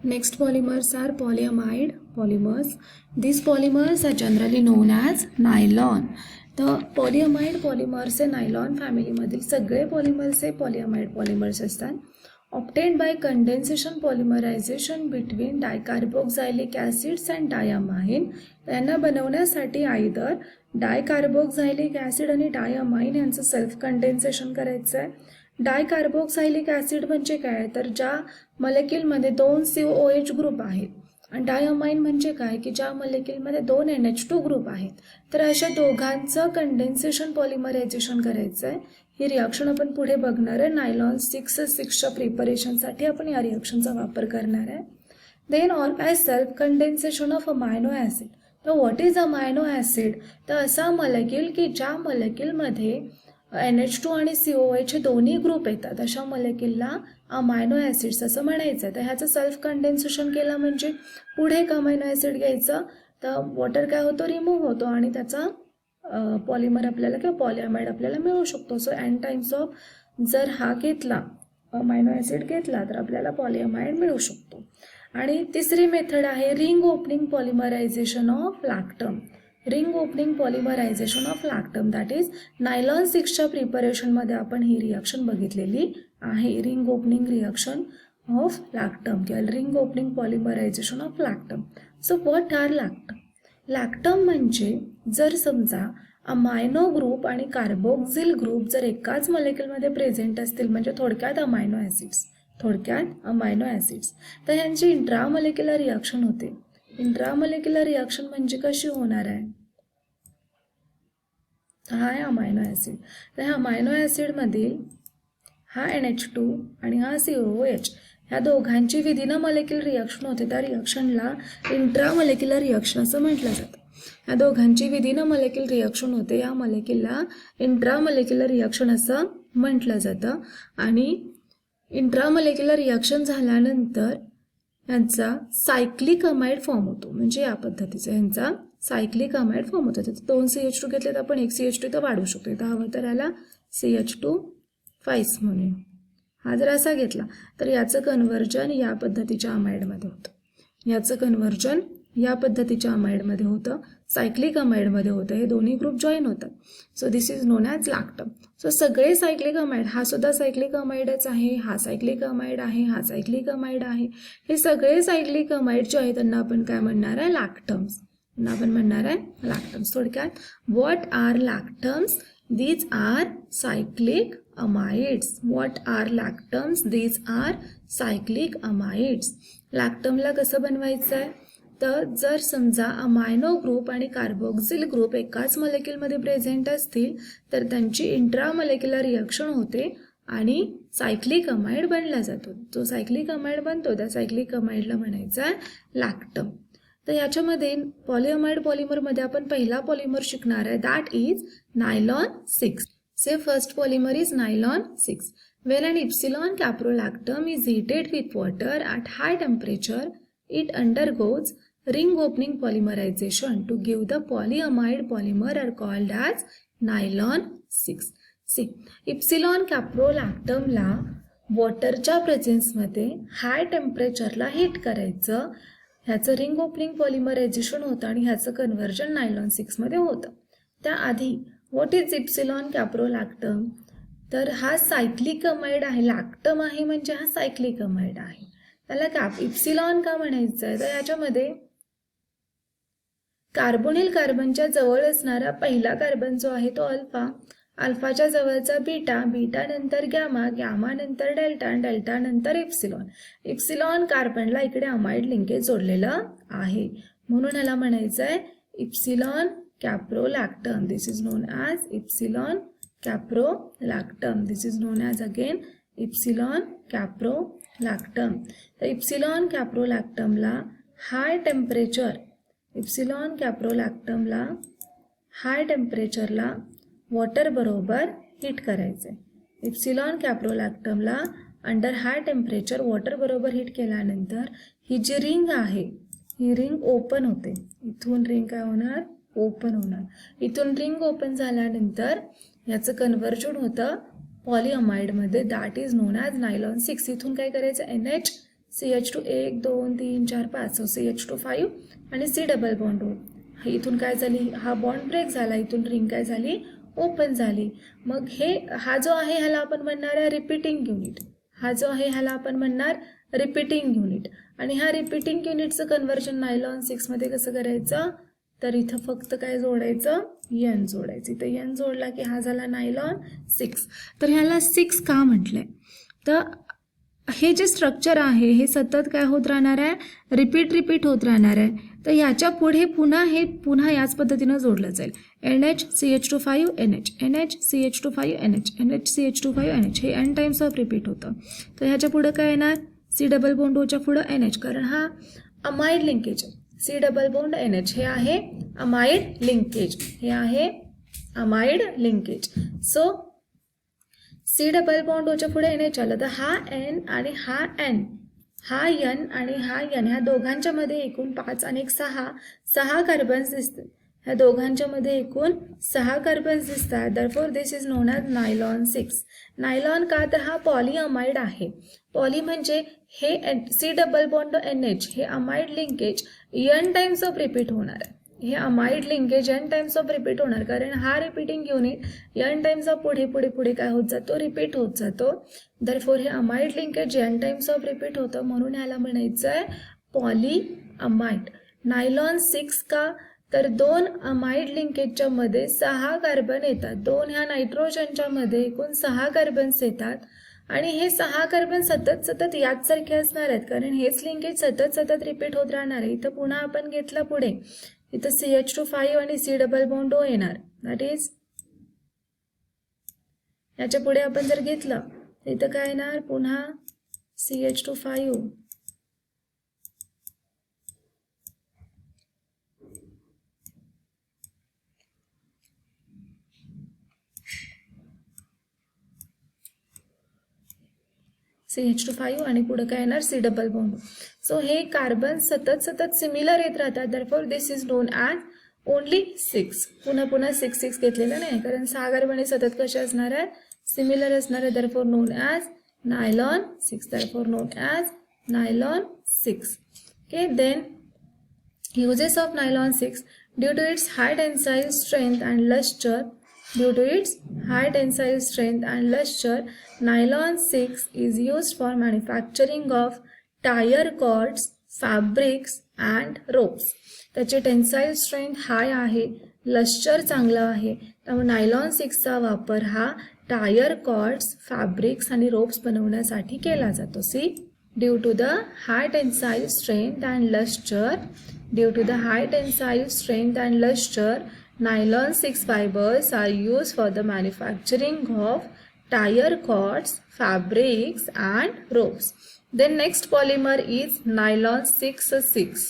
Next polymers are polyamide polymers. These polymers are generally known as nylon. तर polyamide polymers हे nylon फॅमिलीमधील सगळे polymers हे polyamide polymers असतात. Obtained by condensation polymerization between dicarboxylic acids and diamine. यांना बनवण्यासाठी either डायकार्बोक्झायलिक acid आणि diamine यांचं self condensation करायचं आहे. डायकार्बोक्सायलिक ॲसिड म्हणजे काय, तर ज्या मॉलिक्यूलमध्ये 2 COOH ग्रुप आहेत, आणि डायअमाइन म्हणजे काय की ज्या मॉलिक्यूलमध्ये 2 NH2 ग्रुप आहेत. तर अशा दोघांचं कंडेन्सेशन पॉलिमरायझेशन करायचं आहे. ही रिॲक्शन आपण पुढे बघणार आहे. नायलॉन 6च्या प्रिपरेशनसाठी आपण या रिॲक्शनचा वापर करणार आहे. Then organise self condensation of amino acid. तर व्हॉट इज अमायनो ॲसिड, तर असा मॉलिक्यूल की ज्या मॉलिक्यूलमध्ये NH2 आणि COOH दोन्ही ग्रुप येतात, अशा मॉलिक्यूलला अमायनो ॲसिड्स असं म्हणायचं. तर ह्याचं सेल्फ कंडेन्सेशन केलं म्हणजे पुढे एक अमायनो ॲसिड घ्यायचं, तर वॉटर काय होतो, रिमूव्ह होतो आणि त्याचा पॉलिमर आपल्याला किंवा पॉलिअमाइड आपल्याला मिळू शकतो. सो एन टाइम्स ऑफ जर हा घेतला अमायनो ॲसिड घेतला तर आपल्याला पॉलिअमाइड मिळू शकतो. आणि तिसरी मेथड आहे ring opening polymerization of lactam. Ring opening polymerization of lactam, that is nylon 6च्या प्रिपरेशनमध्ये आपण ही रिॲक्शन बघितलेली आहे. Ring opening reaction of lactam किंवा ring opening polymerization of lactam. So what are lactam? Lactam म्हणजे जर समजा अमायनो ग्रुप आणि कार्बोक्सिल ग्रुप जर एकाच मॉलिक्यूलमध्ये प्रेझेंट असतील, म्हणजे थोडक्यात अमायनो ॲसिड्स, तर ह्यांची इंट्रामॉलिक्युलर रिॲक्शन होते. इंट्रामॉलिक्युलर रिॲक्शन म्हणजे कशी होणार आहे, हा आहे अमायनो ॲसिड. तर ह्या अमायनो ॲसिडमधील हा NH2 आणि हा COOH ह्या दोघांची विदिन अ मॉलिक्युलर रिॲक्शन होते. त्या रिॲक्शनला इंट्रामॉलिक्युलर रिॲक्शन असं म्हटलं जातं. ह्या दोघांची विदिन अ मॉलिक्युलर रिॲक्शन होते, या मॉलिक्युलला इंट्रामॉलिक्युलर रिॲक्शन असं म्हटलं जातं. आणि इंट्रामॉलिक्युलर रिॲक्शन झाल्यानंतर यांचा सायक्लिक अमाइड फॉर्म होतो. म्हणजे या पद्धतीचा यांचा सायक्लिक अमाइड फॉर्म होतो. तर 2 CH2 घेतले तर आपण 1 CH2 तर वाढवू शकतो. इथं हवं तर याला CH2 म्हणूया. हा जर असा घेतला तर याचं कन्व्हर्जन या पद्धतीच्या अमाइडमध्ये होतं, याचं कन्व्हर्जन या पद्धतीच्या अमाइडमध्ये होतं, सायक्लिक अमाइडमध्ये होतं. हे दोन्ही ग्रुप जॉईन होतात. So this is known as lactam. So सगळे सायक्लिक अमाइड, हा सुद्धा सायक्लिक अमाइडच आहे, हा सायक्लिक अमाइड आहे, हा सायक्लिक अमाइड आहे. हे सगळे सायक्लिक अमाइड जे आहेत त्यांना आपण काय म्हणणार आहे, लॅक्टम्स. त्यांना आपण म्हणणार आहे लॅक्टम्स. थोडक्यात what are lactams? These are cyclic amides. What are lactams? These are cyclic amides. लॅक्टमला कसं बनवायचं आहे, तर जर समजा अमायनो ग्रुप आणि कार्बोक्सिल ग्रुप एकाच मॉलिक्यूलमध्ये प्रेझेंट असतील तर त्यांची इंट्रामॉलिक्युलर रिॲक्शन होते आणि सायक्लिक अमाइड बनला जातो. जो सायक्लिक अमाइड बनतो त्या सायक्लिक अमाइडला म्हणायचं आहे लॅक्टम. तर याच्यामध्ये पॉलिअमाइड पॉलिमरमध्ये आपण पहिला पॉलिमर शिकणार आहे, that is nylon 6. Say first polymer is nylon 6. When an epsilon caprolactam is heated with water at high temperature, it undergoes ring opening polymerization to give the polyamide polymer are called as nylon 6. See, epsilon caprolactamला वॉटरच्या प्रेझेन्समध्ये high टेम्परेचरला heat करायचं, ह्याचं ring opening पॉलिमरायझेशन होतं आणि ह्याचं conversion nylon 6मध्ये होतं. त्याआधी what is epsilon caprolactam, तर हा cyclic amide आहे. लॅक्टम आहे म्हणजे हा सायक्लिक अमाइड आहे. त्याला इप्सिलॉन का म्हणायचं आहे, तर याच्यामध्ये कार्बोनिल कार्बनच्या जवळ असणारा पहिला कार्बन जो आहे तो अल्फा, अल्फाच्या जवळचा बीटा, बीटा नंतर गॅमा, गॅमा नंतर डेल्टा, डेल्टा नंतर इप्सिलॉन. इप्सिलॉन कार्बनला इकडे अमाइड लिंकेज जोडलेलं आहे, म्हणून ह्याला म्हणायचं आहे epsilon caprolactam. This is known as epsilon caprolactam. This is known as again epsilon caprolactam. तर इप्सिलॉन कॅप्रोलॅक्टमला हाय टेम्परेचरला वॉटर बरोबर हीट करायचे. इप्सिलॉन कॅप्रोलॅक्टमला अंडर हाय टेम्परेचर वॉटर बरोबर हीट केल्यानंतर ही जी रिंग आहे ही रिंग ओपन होते. इथून रिंग काय होणार, ओपन होणार. इथून रिंग ओपन झाल्यानंतर याचं कन्व्हर्जन होतं पॉलिअमाइडमध्ये, that is known as nylon 6. इथून काय करायचं, CH2 1 2 3 4 5 CH2 आणि C डबल बॉन्ड O. इथून काय झाली, हा बॉन्ड ब्रेक झाला, इथून रिंग काय झाली, ओपन झाली. मग हा जो आहे ह्याला आपण म्हणणार आहे रिपीटिंग युनिट. हा जो आहे ह्याला आपण म्हणणार रिपीटिंग युनिट. आणि ह्या रिपीटिंग युनिटचं कन्व्हर्जन नायलॉन 6 मध्ये कसं करायचं, तर इथं फक्त काय जोडायचं, N जोडायचं. इथं N जोडला की हा झाला नायलॉन 6. तर ह्याला 6 का म्हटलंय, तर हे जे स्ट्रक्चर आहे हे सतत काय होत राहणार आहे, रिपीट होत राहणार आहे. तर ह्याच्या पुढे पुन्हा याच पद्धतीनं जोडलं जाईल. NH CH2 NH NH CH2 NH NH CH2 NH हे N टाइम्स ऑफ रिपीट होतं. तर ह्याच्या पुढं काय येणार, C डबल बॉन्ड ओच्या पुढं NH, कारण हा अमाइड लिंकेज आहे. C डबल बॉन्ड NH हे आहे अमाइड लिंकेज, हे आहे amide linkage. So C double bond ओच्या पुढे NH आलं, तर हा N आणि हा N, हा N आणि हा N, ह्या दोघांच्या मध्ये एकूण 5 आणि 6 कार्बन्स दिसतात. ह्या दोघांच्या मध्ये एकूण 6 कार्बन्स दिसतात. Therefore this is known as nylon 6. नायलॉन का, तर हा पॉलीअमाइड आहे. पॉली म्हणजे हे C डबल बॉन्ड NH हे amide linkage N times of repeat होणार आहे. हे amide linkage N times of repeat होणार, कारण हा repeating unit N times of पुढे काय होत जातो, रिपीट होत जातो. दरफोर हे amide linkage N times of repeat होतं, म्हणून ह्याला म्हणायचं आहे पॉलीअमाइड. नायलॉन 6 का, तर 2 अमाइड लिंकेजच्या मध्ये 6 कार्बन येतात. 2 ह्या नायट्रोजनच्या मध्ये एकूण 6 कार्बन्स येतात. आणि हे 6 कार्बन सतत याचसारखे असणार आहेत, कारण हेच लिंकेज सतत रिपीट होत राहणार आहे. इथं पुन्हा आपण घेतलं पुढे, इथं CH2 आणि C डबल बॉन्ड O येणार. दॅट इज याच्या पुढे आपण जर घेतलं इथं काय येणार, पुन्हा CH2 CH2 आणि पुढे काय येणार, C डबल बॉन्ड. सो हे कार्बन सतत सिमिलर येत राहतात. दरफॉर दिस इज नोन ॲज ओनली 6. पुन्हा 6 घेतलेलं नाही, कारण 6 कार्बन सतत कसे असणार आहेत, सिमिलर असणार आहे. Therefore known as nylon 6. Therefore known as nylon 6. Okay, then uses of nylon 6 due to its high tensile strength and luster. Due to its high tensile strength and luster, nylon 6 is used for manufacturing of tire cords, fabrics and ropes. त्याची tensile strength high आहे, lustre चांगलं आहे, त्यामुळे nylon 6चा वापर हा tyre cords, fabrics आणि ropes बनवण्यासाठी केला जातो. See, due to the high tensile strength and lustre, due to the high tensile strength and lustre, nylon 6 fibers are used for the manufacturing of tire cords, fabrics and ropes. Then next polymer is nylon 6,6.